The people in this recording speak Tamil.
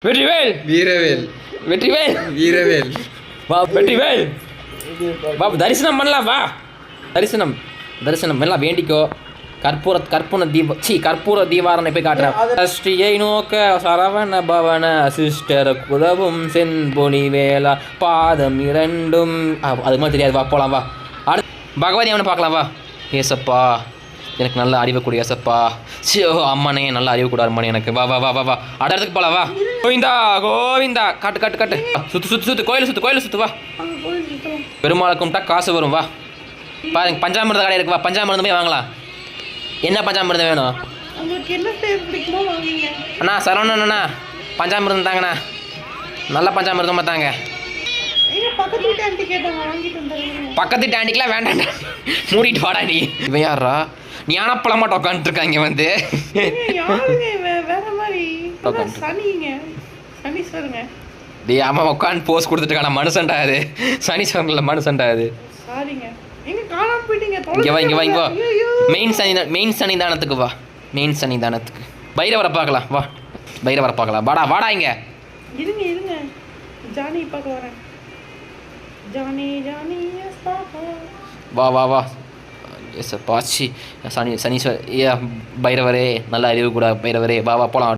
வெற்றிவேல் வீரவேல் வெற்றிவேல் வீரவேல் வா வெற்றிவேல் வா தரிசனம் பண்ணலாம் வா தரிசனம் தரிசனம் எல்லாம் வேண்டிக்கோ கற்பூர தீவாரனை போய் காட்டுறேன் ஸ்ரீயை நோக்க சரவண பவன சிஸ்டர் குதவும் செம்பொனி வேலா பாதம் இரண்டும் அது மாதிரி தெரியாது வா போகலாம் வா அடுத்து பகவதி அவனை பார்க்கலாம் வா ஏசப்பா எனக்கு நல்ல அறிவு கூடிய ஏசப்பா சியோ அம்மனே நல்ல அறிவு கூட அம்மனே எனக்கு வா வா வா வா வா இடத்துக்கு போகலாம் வா கோவிந்தா கோவிந்தா காட்டு காட்டு காட்டு சுத்து கோயில் சுத்து வா பெருமாளை கும்பிட்டா காசு வரும் வா பாருங்க பஞ்சாமிர்த கடை இருக்கு வா பஞ்சாமிர்தமே வாங்கலாம் என்ன பஞ்சாமிர்தம் வேணும் அண்ணா சரவணன் அண்ணா பஞ்சாமிர்தம் தாங்கண்ணா நல்ல பஞ்சாமிர்தமாக தாங்க பக்கத்து டேண்டிக்கெலாம் வேண்டாம் மூடிட்டு வாடா நீ இவன் யாரா ஞானப்பழமாட்ட உட்காந்துருக்காங்க வந்து டே ஆமாம் உட்காந்து போஸ் கொடுத்துட்டுக்கான மனுஷன்டா அது சனீஸ்வரனில் மனுஷன்டா அது இங்கே வா இங்கே வா இங்கே வா மெயின் சன்னிதானத்துக்கு வா மெயின் சன்னிதானத்துக்கு பைரவரை பார்க்கலாம் வா பைரவரை பார்க்கலாம் வாடா வாடா இங்கே இருங்க ஜானி பார்க்க வரேன் ஜானி வா வா வா எஸ் பாச்சி சனீஸ்வர் பைரவரே நல்ல அறிவு கூட பைரவரே வா வா போகலாம்